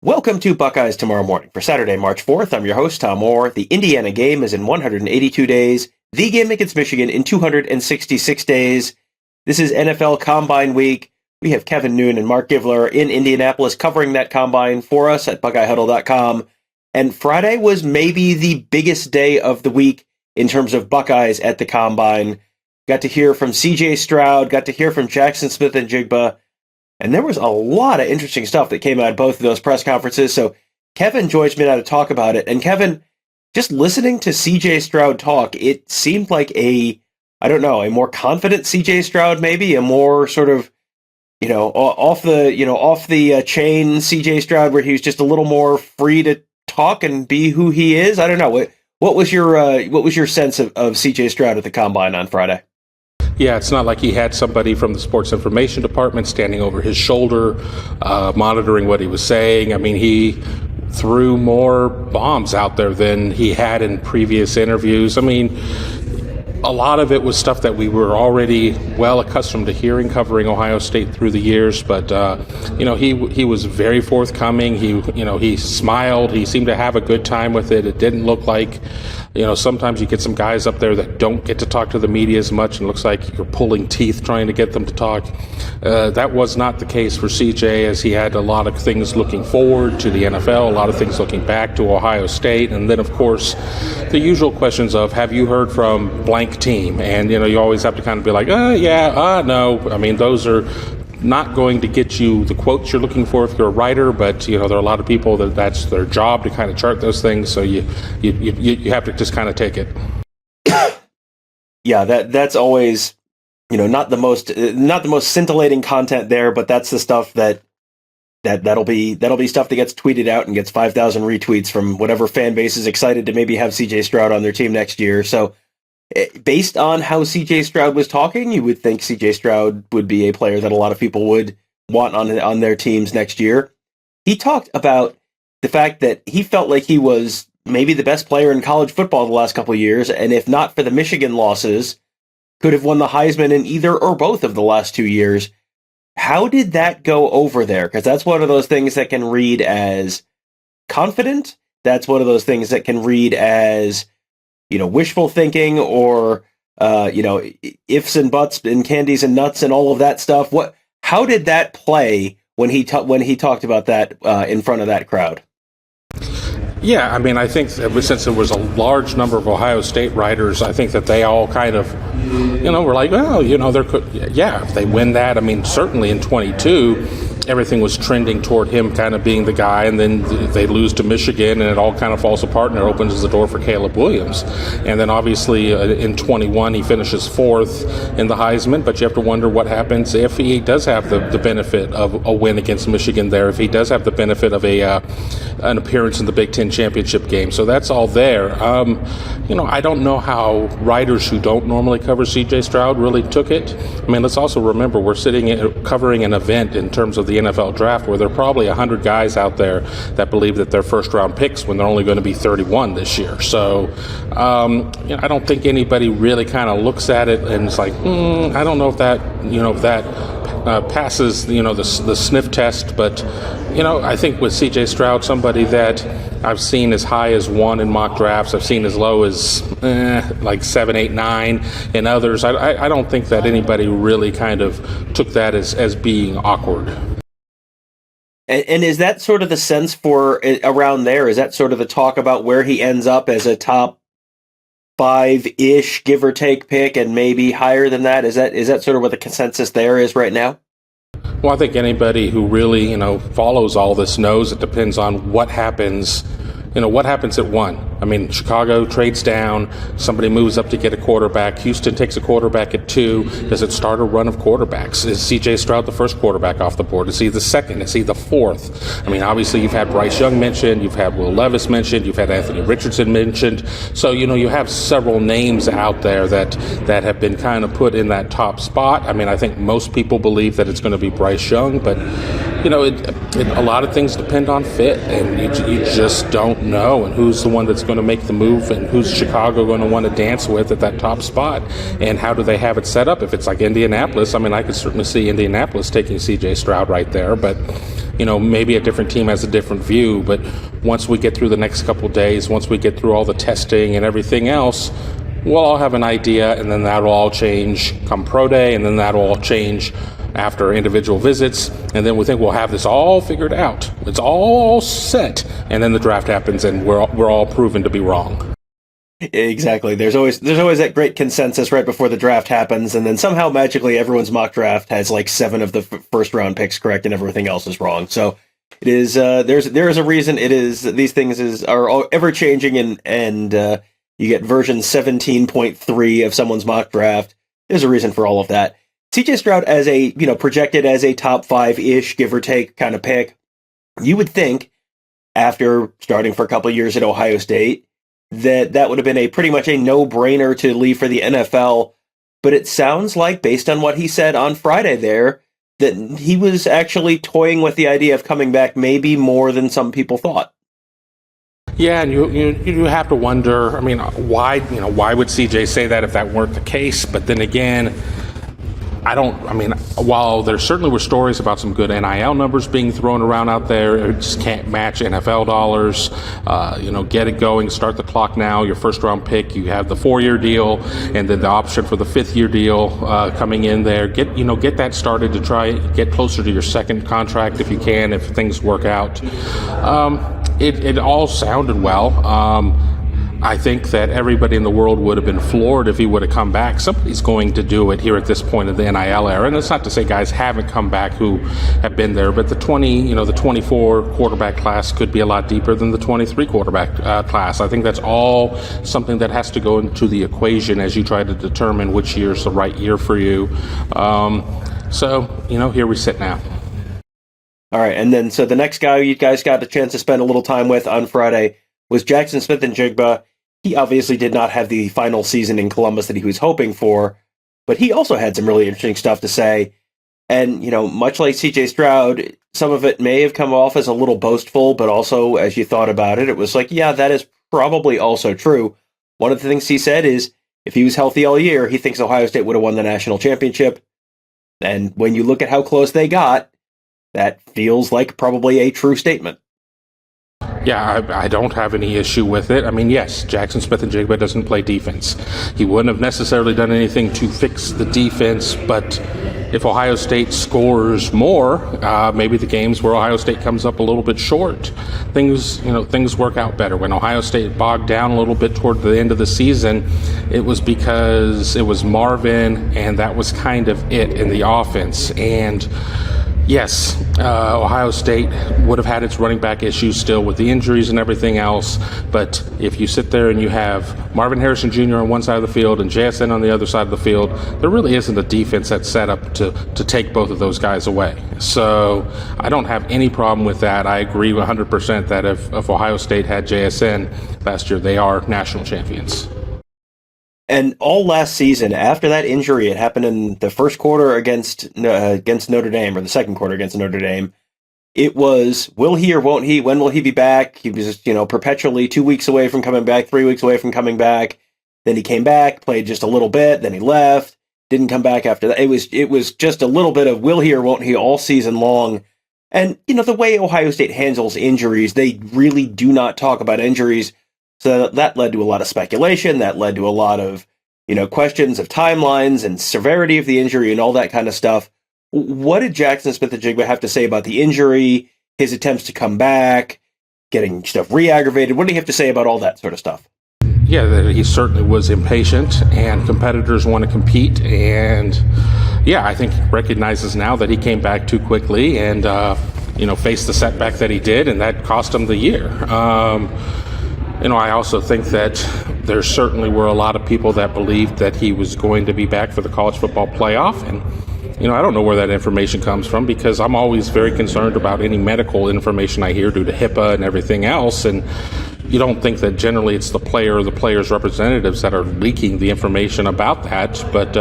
Welcome to Buckeyes Tomorrow Morning. For Saturday, March 4th, I'm your host, Tom Orr. The Indiana game is in 182 days. The game against Michigan in 266 days. This is NFL Combine Week. We have Kevin Noon and Mark Givler in Indianapolis covering that combine for us at BuckeyeHuddle.com. And Friday was maybe the biggest day of the week in terms of Buckeyes at the combine. Got to hear from CJ Stroud, got to hear from Jaxon, Smith-Njigba. And there was a lot of interesting stuff that came out of both of those press conferences. So Kevin joins me now to talk about it. And Kevin, just listening to CJ Stroud talk, it seemed like a more confident CJ Stroud, maybe a more sort of, off the chain CJ Stroud, where he was just a little more free to talk and be who he is. I don't know. What was your sense of CJ Stroud at the combine on Friday? Yeah, it's not like he had somebody from the sports information department standing over his shoulder, monitoring what he was saying. I mean, he threw more bombs out there than he had in previous interviews. I mean, a lot of it was stuff that we were already well accustomed to hearing, covering Ohio State through the years. But he was very forthcoming. He smiled. He seemed to have a good time with it. It didn't look like, sometimes you get some guys up there that don't get to talk to the media as much, and it looks like you're pulling teeth trying to get them to talk. That was not the case for CJ, as he had a lot of things looking forward to the NFL, a lot of things looking back to Ohio State, and then, of course, the usual questions of, have you heard from blank team? And, you always have to kind of be like, no. I mean, those are not going to get you the quotes you're looking for if you're a writer, but, there are a lot of people that's their job to kind of chart those things, so you have to just kind of take it. Yeah, that's always, not the most scintillating content there, but that's the stuff that'll be stuff that gets tweeted out and gets 5,000 retweets from whatever fan base is excited to maybe have CJ Stroud on their team next year. So based on how CJ Stroud was talking, you would think CJ Stroud would be a player that a lot of people would want on their teams next year. He talked about the fact that he felt like he was maybe the best player in college football the last couple of years, and if not for the Michigan losses, could have won the Heisman in either or both of the last 2 years. How did that go over there? Because that's one of those things that can read as confident. That's one of those things that can read as, wishful thinking, or, ifs and buts and candies and nuts and all of that stuff. How did that play when he talked about that in front of that crowd? Yeah, I mean, I think since there was a large number of Ohio State writers, I think that they all kind of, were like, well, if they win that, I mean, certainly in 22, everything was trending toward him kind of being the guy, and then they lose to Michigan, and it all kind of falls apart, and it opens the door for Caleb Williams. And then obviously in 21, he finishes fourth in the Heisman, but you have to wonder what happens if he does have the benefit of a win against Michigan there, if he does have the benefit of an appearance in the Big Ten championship game. So that's all there. I don't know how writers who don't normally cover CJ Stroud really took it. I mean, let's also remember we're covering an event in terms of the NFL draft where there are probably 100 guys out there that believe that they're first round picks when they're only going to be 31 this year. So I don't think anybody really kind of looks at it and it's like, I don't know if that passes the sniff test. But I think with CJ Stroud, somebody that I've seen as high as 1 in mock drafts, I've seen as low as like 7, 8, 9 in others. I don't think that anybody really kind of took that as being awkward. And is that sort of the sense for around there? Is that sort of the talk about where he ends up as a top 5-ish, give or take, pick, and maybe higher than that? Is that sort of what the consensus there is right now? Well, I think anybody who really, follows all this knows it depends on what happens. What happens at 1? I mean, Chicago trades down, somebody moves up to get a quarterback, Houston takes a quarterback at 2. Does it start a run of quarterbacks? Is C.J. Stroud the first quarterback off the board? Is he the second? Is he the fourth? I mean, obviously you've had Bryce Young mentioned, you've had Will Levis mentioned, you've had Anthony Richardson mentioned. So, you have several names out there that have been kind of put in that top spot. I mean, I think most people believe that it's going to be Bryce Young, but A lot of things depend on fit, and you just don't know, and who's the one that's going to make the move, and who's Chicago going to want to dance with at that top spot, and how do they have it set up. If it's like Indianapolis, I mean, I could certainly see Indianapolis taking C.J. Stroud right there, but maybe a different team has a different view. But once we get through the next couple of days, once we get through all the testing and everything else, we'll all have an idea, and then that'll all change come pro day, and then that'll all change after individual visits, and then we think we'll have this all figured out. It's all set, and then the draft happens, and we're all proven to be wrong. Exactly. There's always that great consensus right before the draft happens, and then somehow magically everyone's mock draft has like 7 of the first round picks correct, and everything else is wrong. So it is. There is a reason. It is. These things are ever changing, and you get version 17.3 of someone's mock draft. There's a reason for all of that. C.J. Stroud as projected as a top 5-ish, give or take, kind of pick. You would think, after starting for a couple of years at Ohio State, that would have been pretty much a no-brainer to leave for the NFL. But it sounds like, based on what he said on Friday there, that he was actually toying with the idea of coming back maybe more than some people thought. Yeah, and you have to wonder, I mean, why would CJ say that if that weren't the case? But then again, while there certainly were stories about some good NIL numbers being thrown around out there, it just can't match NFL dollars. Get it going, start the clock now. Your first round pick, you have the 4-year deal, and then the option for the 5th-year deal coming in there. Get that started to try get closer to your second contract if you can, if things work out. It all sounded well. I think that everybody in the world would have been floored if he would have come back. Somebody's going to do it here at this point of the NIL era. And it's not to say guys haven't come back who have been there, but the 24 quarterback class could be a lot deeper than the 23 quarterback class. I think that's all something that has to go into the equation as you try to determine which year is the right year for you. Here we sit now. All right, and then so the next guy you guys got a chance to spend a little time with on Friday was Jaxon Smith-Njigba. He obviously did not have the final season in Columbus that he was hoping for, but he also had some really interesting stuff to say. And, much like C.J. Stroud, some of it may have come off as a little boastful, but also, as you thought about it, it was like, yeah, that is probably also true. One of the things he said is, if he was healthy all year, he thinks Ohio State would have won the national championship. And when you look at how close they got, that feels like probably a true statement. Yeah, I don't have any issue with it. I mean, yes, Jaxon Smith-Njigba doesn't play defense. He wouldn't have necessarily done anything to fix the defense, but if Ohio State scores more, maybe the games where Ohio State comes up a little bit short, things work out better. When Ohio State bogged down a little bit toward the end of the season, it was because it was Marvin, and that was kind of it in the offense. And yes, Ohio State would have had its running back issues still with the injuries and everything else, but if you sit there and you have Marvin Harrison Jr. on one side of the field and JSN on the other side of the field, there really isn't a defense that's set up to take both of those guys away. So I don't have any problem with that. I agree 100% that if Ohio State had JSN last year, they are national champions. And all last season, after that injury, it happened in the first quarter against Notre Dame, or the second quarter against Notre Dame. It was, will he or won't he? When will he be back? He was, perpetually 2 weeks away from coming back, 3 weeks away from coming back. Then he came back, played just a little bit, then he left, didn't come back after that. It was just a little bit of will he or won't he all season long. And, the way Ohio State handles injuries, they really do not talk about injuries. So that led to a lot of speculation. That led to a lot of, questions of timelines and severity of the injury and all that kind of stuff. What did Jaxon Smith-Njigba have to say about the injury, his attempts to come back, getting stuff re-aggravated? What did he have to say about all that sort of stuff? Yeah, he certainly was impatient, and competitors want to compete. And yeah, I think he recognizes now that he came back too quickly and, faced the setback that he did, and that cost him the year. I also think that there certainly were a lot of people that believed that he was going to be back for the college football playoff. And, I don't know where that information comes from, because I'm always very concerned about any medical information I hear due to HIPAA and everything else. And, you don't think that generally it's the player or the player's representatives that are leaking the information about that. But,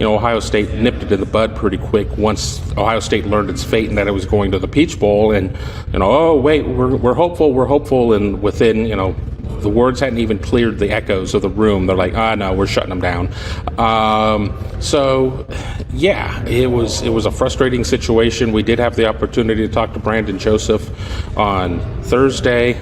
Ohio State nipped it in the bud pretty quick once Ohio State learned its fate and that it was going to the Peach Bowl. And, oh, wait, we're hopeful. And within, the words hadn't even cleared the echoes of the room. They're like, no, we're shutting them down. It was a frustrating situation. We did have the opportunity to talk to Brandon Joseph on Thursday.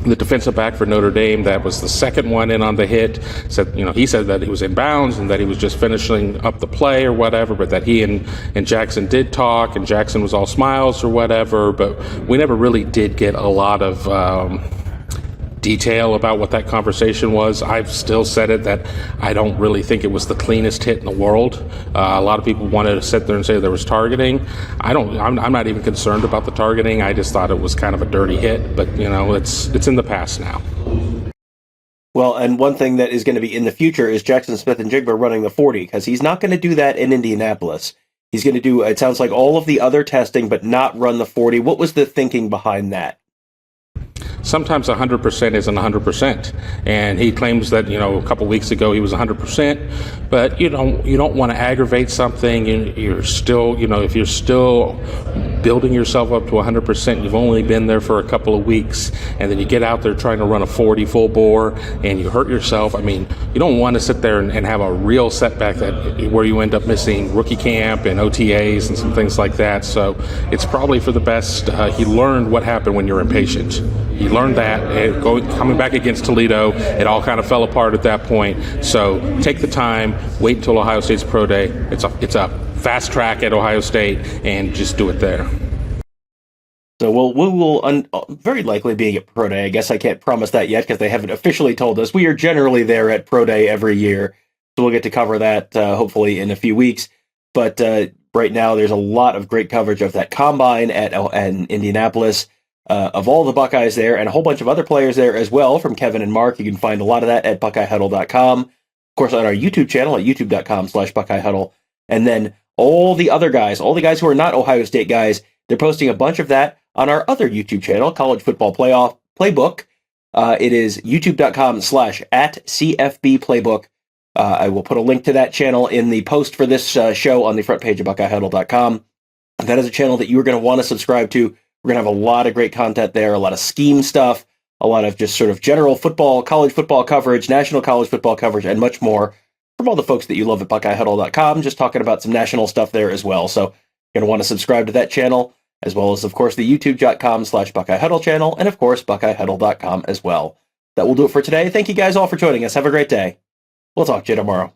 The defensive back for Notre Dame, that was the second one in on the hit, said, he said that he was in bounds and that he was just finishing up the play or whatever, but that he and Jaxon did talk, and Jaxon was all smiles or whatever, but we never really did get a lot of detail about what that conversation was. I've still said it that I don't really think it was the cleanest hit in the world. A lot of people wanted to sit there and say there was targeting. I'm not even concerned about the targeting. I just thought it was kind of a dirty hit, but it's in the past now. Well, and one thing that is going to be in the future is Jaxon Smith-Njigba running the 40, because he's not going to do that in Indianapolis. He's going to do, it sounds like, all of the other testing, but not run the 40. What was the thinking behind that? Sometimes 100% isn't 100%, and he claims that a couple weeks ago he was 100%. But you don't want to aggravate something. You're still if you're still building yourself up to 100%, you've only been there for a couple of weeks, and then you get out there trying to run a 40 full bore and you hurt yourself. I mean, you don't want to sit there and have a real setback where you end up missing rookie camp and OTAs and some things like that. So it's probably for the best. He learned what happened when you're impatient. He learned that coming back against Toledo, it all kind of fell apart at that point. So take the time, wait until Ohio State's pro day. It's a fast track at Ohio State, and just do it there. So we will very likely be at pro day. I guess I can't promise that yet because they haven't officially told us. We are generally there at pro day every year, so we'll get to cover that hopefully in a few weeks. But right now, there's a lot of great coverage of that combine in Indianapolis. Of all the Buckeyes there, and a whole bunch of other players there as well, from Kevin and Mark. You can find a lot of that at BuckeyeHuddle.com. Of course, on our YouTube channel at youtube.com/BuckeyeHuddle. And then all the other guys, all the guys who are not Ohio State guys, they're posting a bunch of that on our other YouTube channel, College Football Playoff Playbook. It is youtube.com/@CFBPlaybook. I will put a link to that channel in the post for this show on the front page of BuckeyeHuddle.com. That is a channel that you are going to want to subscribe to. We're going to have a lot of great content there, a lot of scheme stuff, a lot of just sort of general football, college football coverage, national college football coverage, and much more from all the folks that you love at BuckeyeHuddle.com, just talking about some national stuff there as well. So you're going to want to subscribe to that channel, as well as, of course, the youtube.com/BuckeyeHuddle channel, and, of course, BuckeyeHuddle.com as well. That will do it for today. Thank you guys all for joining us. Have a great day. We'll talk to you tomorrow.